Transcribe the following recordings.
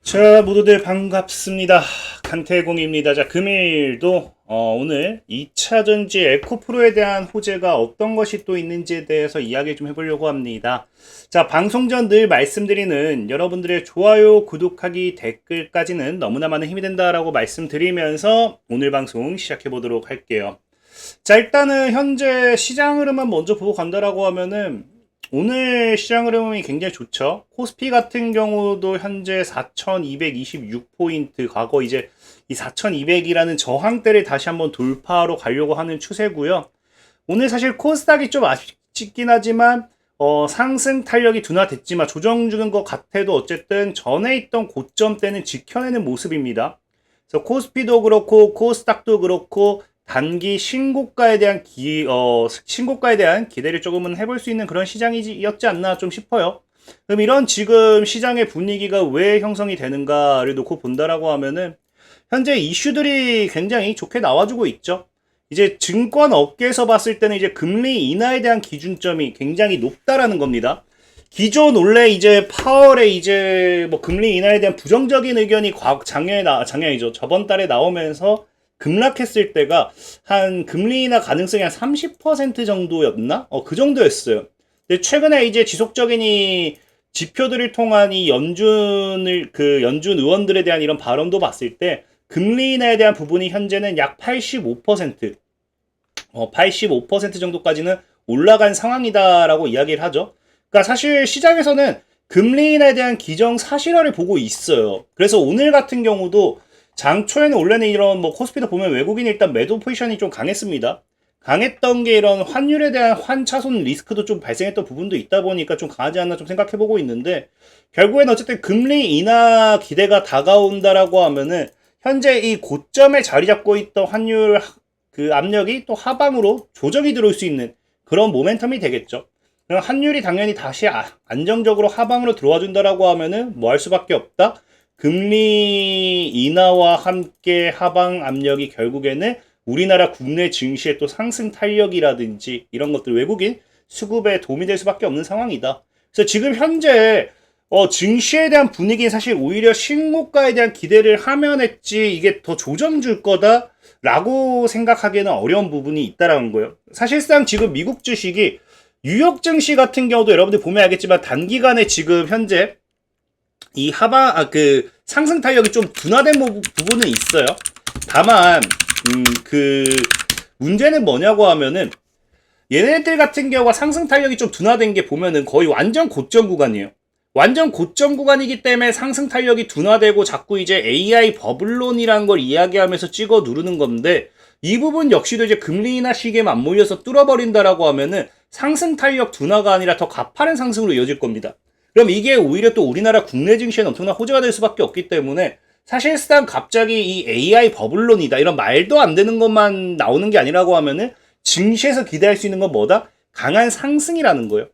자, 모두들 반갑습니다. 강태공입니다. 자, 금일도 오늘 2차전지 에코프로에 대한 호재가 어떤 것이 또 있는지에 대해서 이야기 좀 해보려고 합니다. 자, 방송 전 늘 말씀드리는 여러분들의 좋아요, 구독하기, 댓글까지는 너무나 많은 힘이 된다라고 말씀드리면서 오늘 방송 시작해보도록 할게요. 자, 일단은 현재 시장 흐름만 먼저 보고 간다라고 하면은 오늘 시장 흐름이 굉장히 좋죠. 코스피 같은 경우도 현재 4226포인트, 과거 이제 이 4200이라는 저항대를 다시 한번 돌파하러 가려고 하는 추세고요. 오늘 사실 코스닥이 좀 아쉽긴 하지만 상승 탄력이 둔화됐지만 조정 주는 것 같아도 어쨌든 전에 있던 고점대는 지켜내는 모습입니다. 그래서 코스피도 그렇고 코스닥도 그렇고 단기 신고가에 대한 신고가에 대한 기대를 조금은 해볼 수 있는 그런 시장이었지 않나 좀 싶어요. 그럼 이런 지금 시장의 분위기가 왜 형성이 되는가를 놓고 본다라고 하면은 현재 이슈들이 굉장히 좋게 나와주고 있죠. 이제 증권 업계에서 봤을 때는 이제 금리 인하에 대한 기준점이 굉장히 높다라는 겁니다. 기존 원래 이제 파월에 이제 뭐 금리 인하에 대한 부정적인 의견이 작년이죠. 저번 달에 나오면서 급락했을 때가 한 금리 인하 가능성이 한 30% 정도였나? 그 정도였어요. 근데 최근에 이제 지속적인 이 지표들을 통한 이 연준 의원들에 대한 이런 발언도 봤을 때 금리 인하에 대한 부분이 현재는 약 85%, 85% 정도까지는 올라간 상황이다라고 이야기를 하죠. 그러니까 사실 시장에서는 금리 인하에 대한 기정사실화를 보고 있어요. 그래서 오늘 같은 경우도 장 초에는 원래는 이런 뭐 코스피도 보면 외국인이 일단 매도 포지션이 좀 강했습니다. 강했던 게 이런 환율에 대한 환차손 리스크도 좀 발생했던 부분도 있다 보니까 좀 강하지 않나 좀 생각해보고 있는데, 결국엔 어쨌든 금리 인하 기대가 다가온다라고 하면은 현재 이 고점에 자리 잡고 있던 환율 그 압력이 또 하방으로 조정이 들어올 수 있는 그런 모멘텀이 되겠죠. 그럼 환율이 당연히 다시 안정적으로 하방으로 들어와 준다라고 하면은 뭐 할 수밖에 없다. 금리 인하와 함께 하방 압력이 결국에는 우리나라 국내 증시의 또 상승 탄력이라든지 이런 것들 외국인 수급에 도움이 될 수밖에 없는 상황이다. 그래서 지금 현재 증시에 대한 분위기는 사실 오히려 신고가에 대한 기대를 하면 했지 이게 더 조정 줄 거다 라고 생각하기에는 어려운 부분이 있다라는 거예요. 사실상 지금 미국 주식이 뉴욕 증시 같은 경우도 여러분들 보면 알겠지만 단기간에 지금 현재 이 상승 탄력이 좀 둔화된 부분은 있어요. 다만, 문제는 뭐냐고 하면은, 얘네들 같은 경우가 상승 탄력이 좀 둔화된 게 보면은 거의 완전 고점 구간이에요. 완전 고점 구간이기 때문에 상승 탄력이 둔화되고 자꾸 이제 AI 버블론이라는 걸 이야기하면서 찍어 누르는 건데, 이 부분 역시도 이제 금리 인하 시기에 맞물려서 뚫어버린다라고 하면은 상승 탄력 둔화가 아니라 더 가파른 상승으로 이어질 겁니다. 그럼 이게 오히려 또 우리나라 국내 증시에는 엄청난 호재가 될 수밖에 없기 때문에 사실상 갑자기 이 AI 버블론이다 이런 말도 안 되는 것만 나오는 게 아니라고 하면은 증시에서 기대할 수 있는 건 뭐다? 강한 상승이라는 거예요.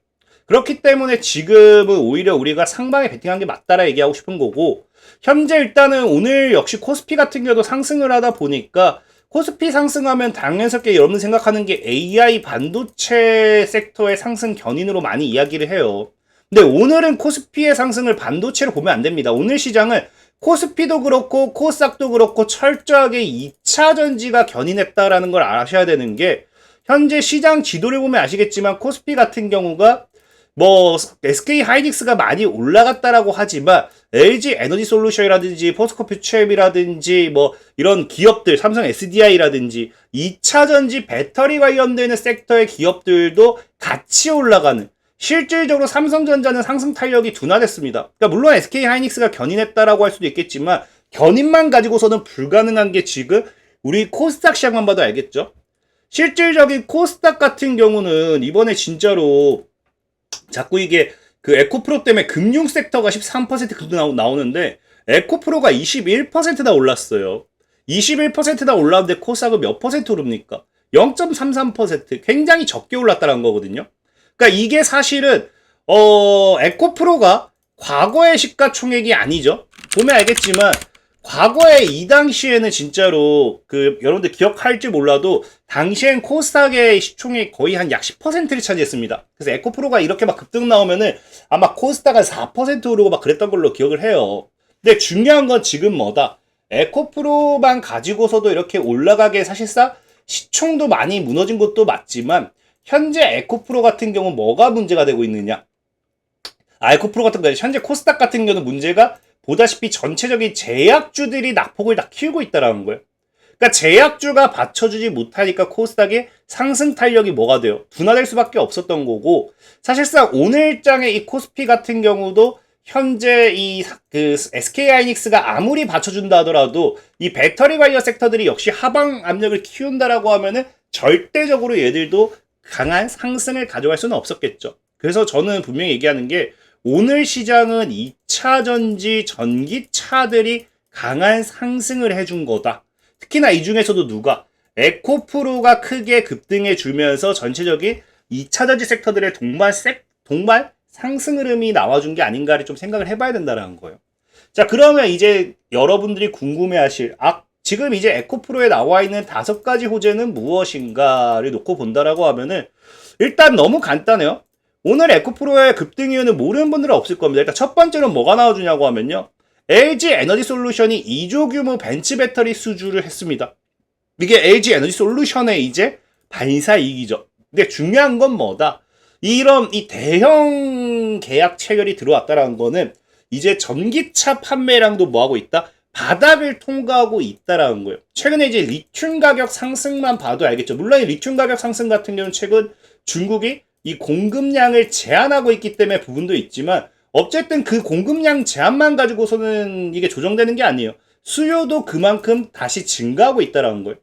그렇기 때문에 지금은 오히려 우리가 상방에 베팅한 게 맞다라 얘기하고 싶은 거고, 현재 일단은 오늘 역시 코스피 같은 경우도 상승을 하다 보니까 코스피 상승하면 당연스럽게 여러분 생각하는 게 AI 반도체 섹터의 상승 견인으로 많이 이야기를 해요. 근데 오늘은 코스피의 상승을 반도체로 보면 안 됩니다. 오늘 시장은 코스피도 그렇고 코스닥도 그렇고 철저하게 2차 전지가 견인했다라는 걸 아셔야 되는 게, 현재 시장 지도를 보면 아시겠지만 코스피 같은 경우가 뭐 SK 하이닉스가 많이 올라갔다라고 하지만 LG 에너지 솔루션이라든지 포스코 퓨처엠이라든지 뭐 이런 기업들, 삼성 SDI라든지 2차 전지 배터리 관련되는 섹터의 기업들도 같이 올라가는, 실질적으로 삼성전자는 상승 탄력이 둔화됐습니다. 그러니까 물론 SK 하이닉스가 견인했다라고 할 수도 있겠지만 견인만 가지고서는 불가능한 게 지금 우리 코스닥 시장만 봐도 알겠죠. 실질적인 코스닥 같은 경우는 이번에 진짜로 자꾸 이게 그 에코프로 때문에 금융 섹터가 13% 나오는데 에코프로가 21%나 올랐어요. 21%나 올랐는데 코스닥은 몇 퍼센트 오릅니까? 0.33%. 굉장히 적게 올랐다는 거거든요. 그러니까 이게 사실은 에코프로가 과거의 시가총액이 아니죠. 보면 알겠지만 과거에 이 당시에는 진짜로 여러분들 기억할지 몰라도 당시엔 코스닥의 시총이 거의 한 약 10%를 차지했습니다. 그래서 에코프로가 이렇게 막 급등 나오면은 아마 코스닥 한 4% 오르고 막 그랬던 걸로 기억을 해요. 근데 중요한 건 지금 뭐다? 에코프로만 가지고서도 이렇게 올라가게 사실상 시총도 많이 무너진 것도 맞지만 현재 에코프로 같은 경우는 뭐가 문제가 되고 있느냐? 에코프로 같은 경우 현재 코스닥 같은 경우는 문제가 보다시피 전체적인 제약주들이 낙폭을 다 키우고 있다는 거예요. 그러니까 제약주가 받쳐주지 못하니까 코스닥의 상승 탄력이 뭐가 돼요? 둔화될 수밖에 없었던 거고 사실상 오늘장의 이 코스피 같은 경우도 현재 SK하이닉스가 아무리 받쳐준다 하더라도 이 배터리 관련 섹터들이 역시 하방 압력을 키운다라고 하면은 절대적으로 얘들도 강한 상승을 가져갈 수는 없었겠죠. 그래서 저는 분명히 얘기하는 게 오늘 시장은 2차 전지 전기차들이 강한 상승을 해준 거다. 특히나 이 중에서도 누가? 에코프로가 크게 급등해 주면서 전체적인 2차 전지 섹터들의 동반 상승 흐름이 나와준 게 아닌가를 좀 생각을 해봐야 된다는 거예요. 자, 그러면 이제 여러분들이 궁금해하실 지금 이제 에코프로에 나와 있는 5가지 호재는 무엇인가를 놓고 본다라고 하면은 일단 너무 간단해요. 오늘 에코프로의 급등 이유는 모르는 분들은 없을 겁니다. 일단 첫 번째로 뭐가 나와주냐고 하면요. LG 에너지 솔루션이 2조 규모 벤치 배터리 수주를 했습니다. 이게 LG 에너지 솔루션의 이제 반사이익이죠. 근데 중요한 건 뭐다? 이 대형 계약 체결이 들어왔다라는 거는 이제 전기차 판매량도 뭐하고 있다? 바닥을 통과하고 있다라는 거예요. 최근에 이제 리튬 가격 상승만 봐도 알겠죠. 물론 이 리튬 가격 상승 같은 경우는 최근 중국이 이 공급량을 제한하고 있기 때문에 부분도 있지만 어쨌든 그 공급량 제한만 가지고서는 이게 조정되는 게 아니에요. 수요도 그만큼 다시 증가하고 있다는 거예요.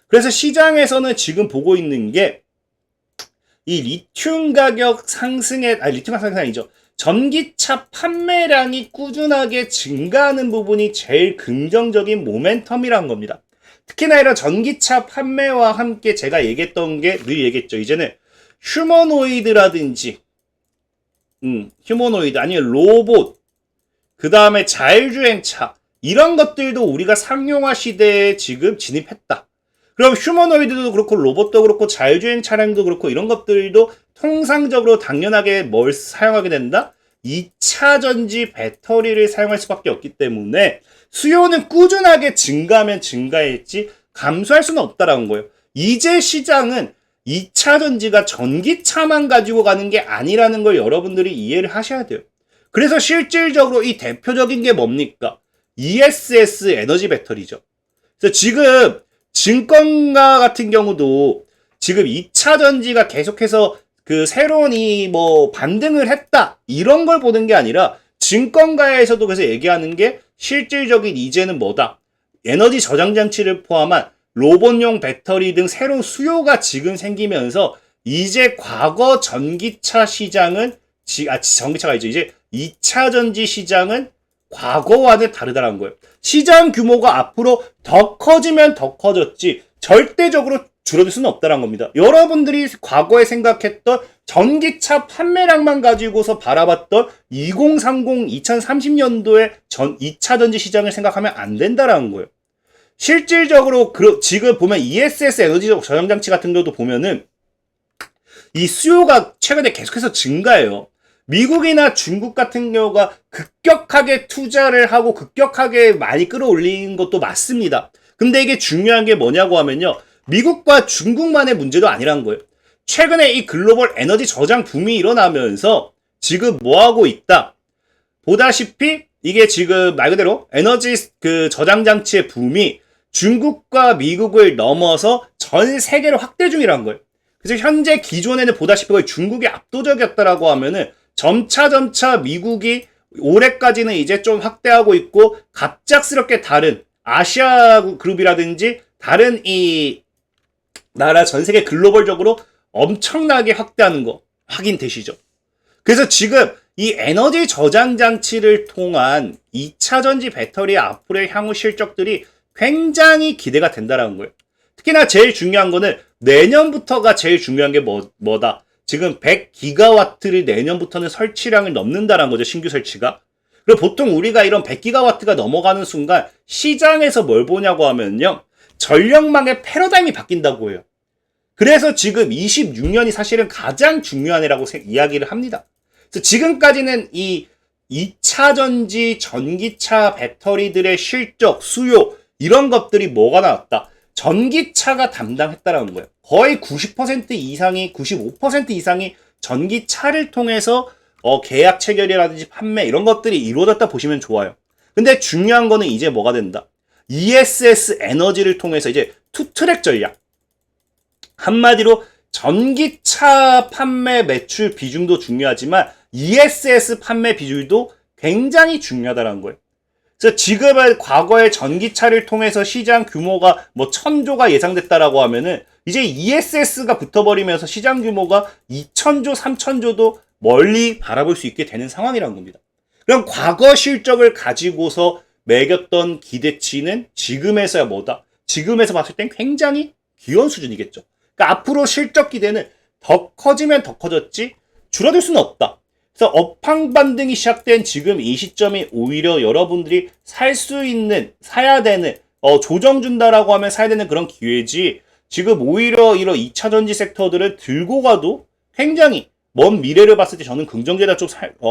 그래서 시장에서는 지금 보고 있는 게 이 리튬 가격 리튬 가격 상승이 아니죠. 전기차 판매량이 꾸준하게 증가하는 부분이 제일 긍정적인 모멘텀이라는 겁니다. 특히나 이런 전기차 판매와 함께 제가 얘기했던 게 늘 얘기했죠. 이제는 휴머노이드라든지 휴머노이드 아니면 로봇 그 다음에 자율주행차 이런 것들도 우리가 상용화 시대에 지금 진입했다. 그럼 휴머노이드도 그렇고 로봇도 그렇고 자율주행 차량도 그렇고 이런 것들도 통상적으로 당연하게 뭘 사용하게 된다? 2차 전지 배터리를 사용할 수밖에 없기 때문에 수요는 꾸준하게 증가하면 증가했지 감소할 수는 없다라는 거예요. 이제 시장은 2차 전지가 전기차만 가지고 가는 게 아니라는 걸 여러분들이 이해를 하셔야 돼요. 그래서 실질적으로 이 대표적인 게 뭡니까? ESS 에너지 배터리죠. 그래서 지금 증권가 같은 경우도 지금 2차 전지가 계속해서 그 새로운 반등을 했다 이런 걸 보는 게 아니라 증권가에서도 그래서 얘기하는 게 실질적인 이제는 뭐다? 에너지 저장 장치를 포함한 로봇용 배터리 등 새로운 수요가 지금 생기면서 이제 과거 전기차 시장은 전기차가 이제 2차 전지 시장은 과거와는 다르다는 거예요. 시장 규모가 앞으로 더 커지면 더 커졌지 절대적으로 줄어들 수는 없다는 겁니다. 여러분들이 과거에 생각했던 전기차 판매량만 가지고서 바라봤던 2030, 2030년도의 2차 전지 시장을 생각하면 안 된다는 거예요. 실질적으로 지금 보면 ESS 에너지 저장 장치 같은 경우도 보면은 이 수요가 최근에 계속해서 증가해요. 미국이나 중국 같은 경우가 급격하게 투자를 하고 급격하게 많이 끌어올린 것도 맞습니다. 근데 이게 중요한 게 뭐냐고 하면요. 미국과 중국만의 문제도 아니란 거예요. 최근에 이 글로벌 에너지 저장 붐이 일어나면서 지금 뭐하고 있다? 보다시피 이게 지금 말 그대로 에너지 저장 장치의 붐이 중국과 미국을 넘어서 전 세계로 확대 중이란 거예요. 그래서 현재 기존에는 보다시피 거의 중국이 압도적이었다라고 하면은 점차 미국이 올해까지는 이제 좀 확대하고 있고 갑작스럽게 다른 아시아 그룹이라든지 다른 이 나라 전 세계 글로벌적으로 엄청나게 확대하는 거 확인되시죠? 그래서 지금 이 에너지 저장 장치를 통한 2차 전지 배터리의 앞으로의 향후 실적들이 굉장히 기대가 된다라는 거예요. 특히나 제일 중요한 거는 내년부터가 제일 중요한 게 뭐다? 지금 100기가와트를 내년부터는 설치량을 넘는다라는 거죠. 신규 설치가. 그리고 보통 우리가 이런 100기가와트가 넘어가는 순간 시장에서 뭘 보냐고 하면요. 전력망의 패러다임이 바뀐다고 해요. 그래서 지금 26년이 사실은 가장 중요한 해라고 이야기를 합니다. 그래서 지금까지는 이 2차 전지 전기차 배터리들의 실적, 수요 이런 것들이 뭐가 나왔다? 전기차가 담당했다라는 거예요. 거의 90% 이상이 95% 이상이 전기차를 통해서 계약 체결이라든지 판매 이런 것들이 이루어졌다 보시면 좋아요. 근데 중요한 거는 이제 뭐가 된다? ESS 에너지를 통해서 이제 투트랙 전략. 한마디로 전기차 판매 매출 비중도 중요하지만 ESS 판매 비율도 굉장히 중요하다는 거예요. 그래서 지금은 과거에 전기차를 통해서 시장 규모가 뭐 1000조가 예상됐다라고 하면은 이제 ESS가 붙어버리면서 시장 규모가 2000조, 3000조도 멀리 바라볼 수 있게 되는 상황이라는 겁니다. 그럼 과거 실적을 가지고서 매겼던 기대치는 지금에서야 뭐다? 지금에서 봤을 땐 굉장히 귀여운 수준이겠죠. 그러니까 앞으로 실적 기대는 더 커지면 더 커졌지 줄어들 수는 없다. 그래서 업황 반등이 시작된 지금 이 시점이 오히려 여러분들이 살 수 있는, 사야 되는, 조정 준다라고 하면 사야 되는 그런 기회지, 지금 오히려 이런 2차 전지 섹터들을 들고 가도 굉장히 먼 미래를 봤을 때 저는 긍정적이다 좀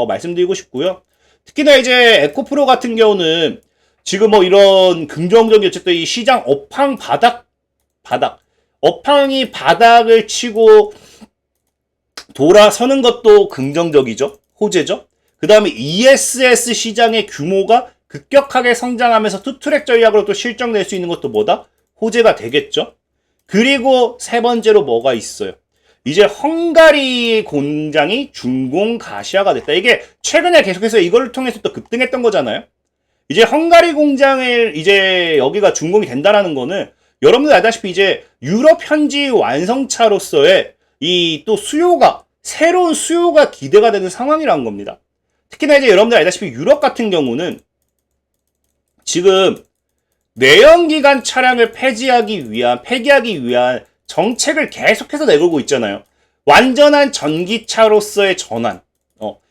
말씀드리고 싶고요. 특히나 이제 에코프로 같은 경우는 지금 뭐 이런 긍정적인 어쨌든 이 시장 업황 바닥, 업황이 바닥을 치고 돌아서는 것도 긍정적이죠. 호재죠. 그 다음에 ESS 시장의 규모가 급격하게 성장하면서 투트랙 전략으로 또 실적 낼 수 있는 것도 뭐다? 호재가 되겠죠. 그리고 세 번째로 뭐가 있어요? 이제 헝가리 공장이 준공 가시화가 됐다. 이게 최근에 계속해서 이걸 통해서 또 급등했던 거잖아요. 이제 헝가리 공장을 이제 여기가 준공이 된다라는 거는 여러분들 알다시피 이제 유럽 현지 완성차로서의 이 또 수요가, 새로운 수요가 기대가 되는 상황이라는 겁니다. 특히나 이제 여러분들 알다시피 유럽 같은 경우는 지금 내연기관 차량을 폐기하기 위한 정책을 계속해서 내걸고 있잖아요. 완전한 전기차로서의 전환.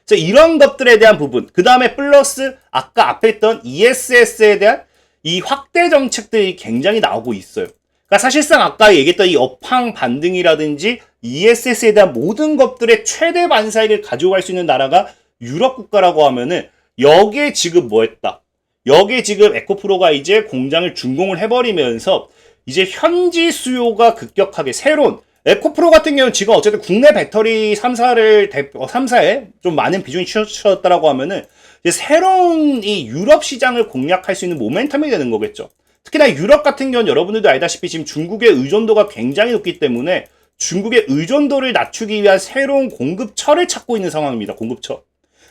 그래서 이런 것들에 대한 부분, 그 다음에 플러스 아까 앞에 있던 ESS에 대한 이 확대 정책들이 굉장히 나오고 있어요. 그러니까 사실상 아까 얘기했던 이 업황 반등이라든지 ESS에 대한 모든 것들의 최대 반사익을 가져갈 수 있는 나라가 유럽 국가라고 하면은 여기에 지금 뭐 했다? 여기에 지금 에코프로가 이제 공장을 준공을 해버리면서 이제 현지 수요가 급격하게 새로운 에코프로 같은 경우는 지금 어쨌든 국내 배터리 3사에 좀 많은 비중이 치솟았다라고 하면은 이제 새로운 이 유럽 시장을 공략할 수 있는 모멘텀이 되는 거겠죠. 특히나 유럽 같은 경우는 여러분들도 알다시피 지금 중국의 의존도가 굉장히 높기 때문에 중국의 의존도를 낮추기 위한 새로운 공급처를 찾고 있는 상황입니다. 공급처.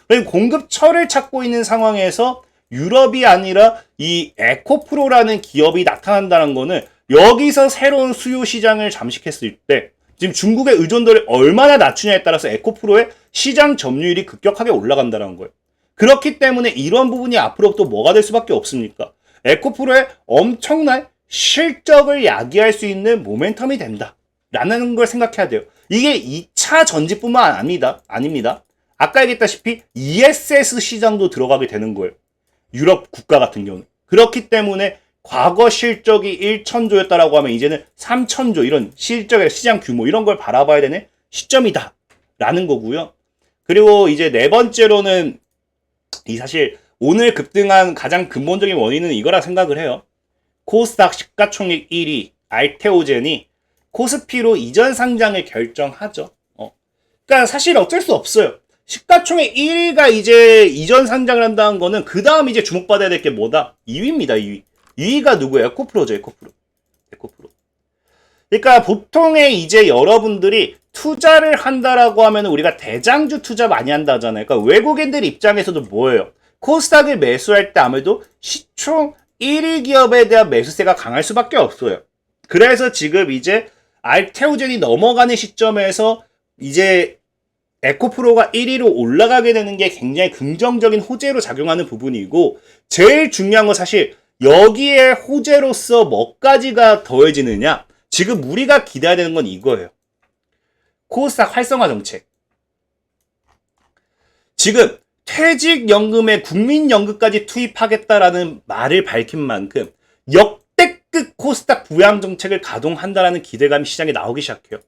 그리고 공급처를 찾고 있는 상황에서 유럽이 아니라 이 에코프로라는 기업이 나타난다는 거는 여기서 새로운 수요 시장을 잠식했을 때 지금 중국의 의존도를 얼마나 낮추냐에 따라서 에코프로의 시장 점유율이 급격하게 올라간다는 거예요. 그렇기 때문에 이런 부분이 앞으로 또 뭐가 될 수밖에 없습니까? 에코프로의 엄청난 실적을 야기할 수 있는 모멘텀이 된다 라는 걸 생각해야 돼요. 이게 2차 전지뿐만 아닙니다. 아까 얘기했다시피 ESS 시장도 들어가게 되는 거예요. 유럽 국가 같은 경우는. 그렇기 때문에 과거 실적이 1,000조였다라고 하면 이제는 3,000조 이런 실적의 시장 규모 이런 걸 바라봐야 되는 시점이다 라는 거고요. 그리고 이제 네 번째로는 이 사실 오늘 급등한 가장 근본적인 원인은 이거라 생각을 해요. 코스닥 시가총액 1위 알테오젠이 코스피로 이전 상장을 결정하죠. 그러니까 사실 어쩔 수 없어요. 시가총액 1위가 이제 이전 상장을 한다는 거는 그 다음 이제 주목받아야 될 게 뭐다? 2위입니다. 2위. 2위가 누구예요? 에코프로죠. 에코프로. 그러니까 보통의 이제 여러분들이 투자를 한다라고 하면 우리가 대장주 투자 많이 한다 하잖아요. 그러니까 외국인들 입장에서도 뭐예요? 코스닥을 매수할 때 아무래도 시총 1위 기업에 대한 매수세가 강할 수밖에 없어요. 그래서 지금 이제 알테오젠이 넘어가는 시점에서 이제 에코프로가 1위로 올라가게 되는 게 굉장히 긍정적인 호재로 작용하는 부분이고, 제일 중요한 건 사실 여기에 호재로서 뭐까지가 더해지느냐, 지금 우리가 기대해야 되는 건 이거예요. 코스닥 활성화 정책. 지금 퇴직연금에 국민연금까지 투입하겠다라는 말을 밝힌 만큼 역대급 코스닥 부양 정책을 가동한다라는 기대감이 시장에 나오기 시작해요.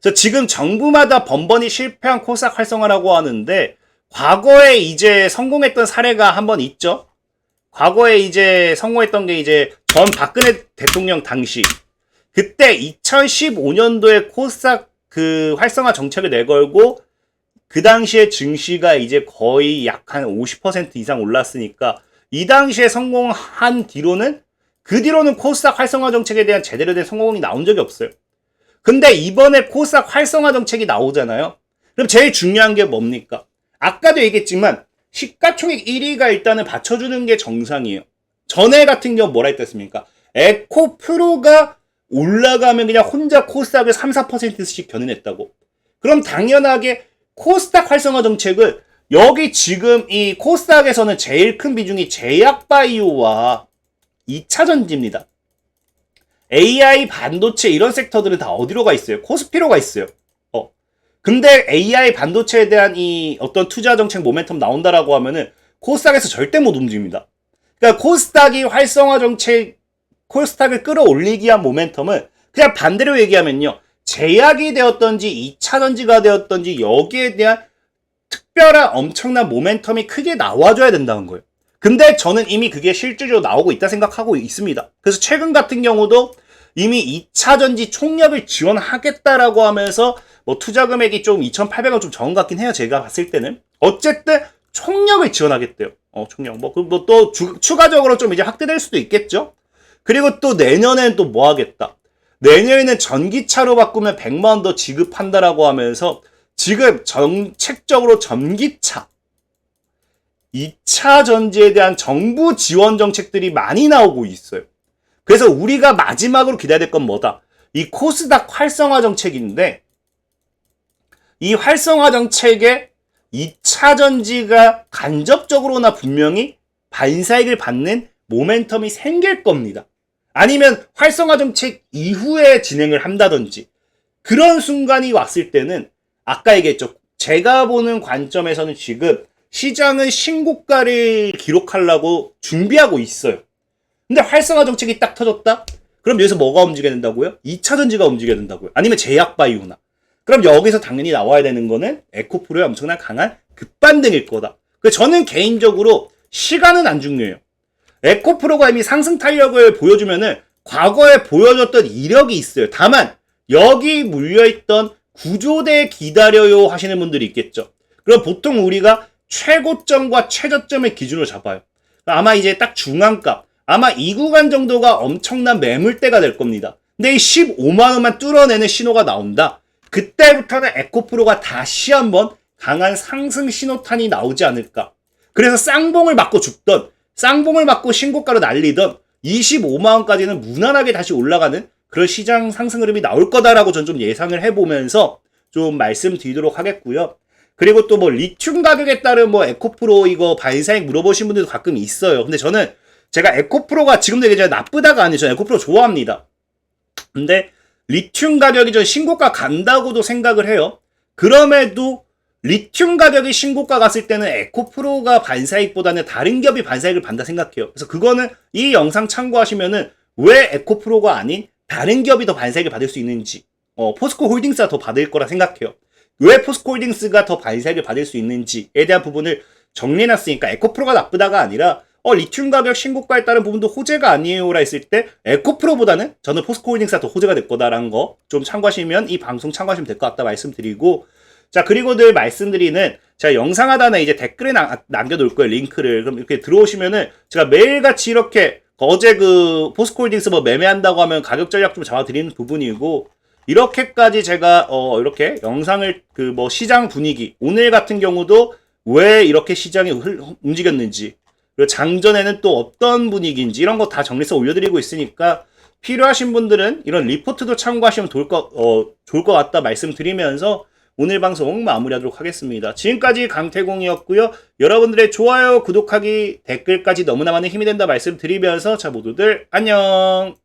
그래서 지금 정부마다 번번이 실패한 코스닥 활성화라고 하는데 과거에 이제 성공했던 사례가 한번 있죠. 과거에 이제 성공했던 게 이제 전 박근혜 대통령 당시 그때 2015년도에 코스닥 그 활성화 정책을 내걸고 그 당시에 증시가 이제 거의 약 한 50% 이상 올랐으니까 이 당시에 성공한 뒤로는 그 뒤로는 코스닥 활성화 정책에 대한 제대로 된 성공이 나온 적이 없어요. 근데 이번에 코스닥 활성화 정책이 나오잖아요. 그럼 제일 중요한 게 뭡니까? 아까도 얘기했지만 시가총액 1위가 일단은 받쳐주는 게 정상이에요. 전에 같은 경우 뭐라 했댔습니까? 에코프로가 올라가면 그냥 혼자 코스닥을 3, 4%씩 견인했다고. 그럼 당연하게 코스닥 활성화 정책을 여기 지금 이 코스닥에서는 제일 큰 비중이 제약바이오와 2차전지입니다. AI, 반도체 이런 섹터들은 다 어디로 가 있어요? 코스피로 가 있어요. 근데 AI 반도체에 대한 이 어떤 투자 정책 모멘텀 나온다라고 하면은 코스닥에서 절대 못 움직입니다. 그러니까 코스닥이 활성화 정책, 코스닥을 끌어올리기 위한 모멘텀은 그냥 반대로 얘기하면요. 제약이 되었던지 2차전지가 되었던지 여기에 대한 특별한 엄청난 모멘텀이 크게 나와줘야 된다는 거예요. 근데 저는 이미 그게 실질적으로 나오고 있다 생각하고 있습니다. 그래서 최근 같은 경우도 이미 2차전지 총력을 지원하겠다라고 하면서 뭐 투자 금액이 좀 2,800원 좀 적은 것 같긴 해요. 제가 봤을 때는. 어쨌든 총력을 지원하겠대요. 총력. 또 추가적으로 좀 이제 확대될 수도 있겠죠. 그리고 또 내년에는 또 뭐 하겠다. 내년에는 전기차로 바꾸면 100만 원 더 지급한다라고 하면서 지금 정책적으로 전기차 2차 전지에 대한 정부 지원 정책들이 많이 나오고 있어요. 그래서 우리가 마지막으로 기대해야 될 건 뭐다? 이 코스닥 활성화 정책인데 이 활성화 정책에 2차 전지가 간접적으로나 분명히 반사익을 받는 모멘텀이 생길 겁니다. 아니면 활성화 정책 이후에 진행을 한다든지 그런 순간이 왔을 때는 아까 얘기했죠. 제가 보는 관점에서는 지금 시장은 신고가를 기록하려고 준비하고 있어요. 근데 활성화 정책이 딱 터졌다? 그럼 여기서 뭐가 움직여야 된다고요? 2차 전지가 움직여야 된다고요? 아니면 제약바이오나? 그럼 여기서 당연히 나와야 되는 거는 에코프로의 엄청난 강한 급반등일 거다. 저는 개인적으로 시간은 안 중요해요. 에코프로가 이미 상승 탄력을 보여주면은 과거에 보여줬던 이력이 있어요. 다만 여기 물려있던 구조대 기다려요 하시는 분들이 있겠죠. 그럼 보통 우리가 최고점과 최저점의 기준으로 잡아요. 아마 이제 딱 중앙값, 아마 이 구간 정도가 엄청난 매물대가 될 겁니다. 근데 이 15만원만 뚫어내는 신호가 나온다. 그때부터는 에코프로가 다시 한번 강한 상승 신호탄이 나오지 않을까. 그래서 쌍봉을 맞고 죽던, 쌍봉을 맞고 신고가로 날리던 25만원까지는 무난하게 다시 올라가는 그런 시장 상승 흐름이 나올 거다라고 전 좀 예상을 해보면서 좀 말씀드리도록 하겠고요. 그리고 또 뭐 리튬 가격에 따른 뭐 에코프로 이거 반사익 물어보신 분들도 가끔 있어요. 근데 저는 제가 에코프로가 지금도 얘기하지만 나쁘다가 아니죠. 에코프로 좋아합니다. 근데 리튬 가격이 전 신고가 간다고도 생각을 해요. 그럼에도 리튬 가격이 신고가 갔을 때는 에코프로가 반사익보다는 다른 기업이 반사익을 받는다 생각해요. 그래서 그거는 이 영상 참고하시면은 왜 에코프로가 아닌 다른 기업이 더 반사익을 받을 수 있는지, 포스코 홀딩스가 더 받을 거라 생각해요. 왜 포스코 홀딩스가 더 반사익을 받을 수 있는지에 대한 부분을 정리해놨으니까 에코프로가 나쁘다가 아니라 리튬 가격 신고가에 따른 부분도 호재가 아니에요라 했을 때 에코프로보다는 저는 포스코 홀딩스가 더 호재가 될 거다라는 거 좀 참고하시면 이 방송 참고하시면 될 것 같다 말씀드리고, 자 그리고 늘 말씀드리는 제가 영상 하단에 이제 댓글에 남겨놓을 거예요. 링크를. 그럼 이렇게 들어오시면은 제가 매일같이 이렇게 어제 그 포스코 홀딩스 뭐 매매한다고 하면 가격 전략 좀 잡아드리는 부분이고, 이렇게까지 제가 이렇게 영상을 그 뭐 시장 분위기, 오늘 같은 경우도 왜 이렇게 시장이 움직였는지, 그리고 장전에는 또 어떤 분위기인지 이런 거 다 정리해서 올려드리고 있으니까 필요하신 분들은 이런 리포트도 참고하시면 좋을 것 같다 말씀드리면서 오늘 방송 마무리하도록 하겠습니다. 지금까지 강태공이었고요. 여러분들의 좋아요, 구독하기, 댓글까지 너무나 많은 힘이 된다 말씀드리면서 자 모두들 안녕.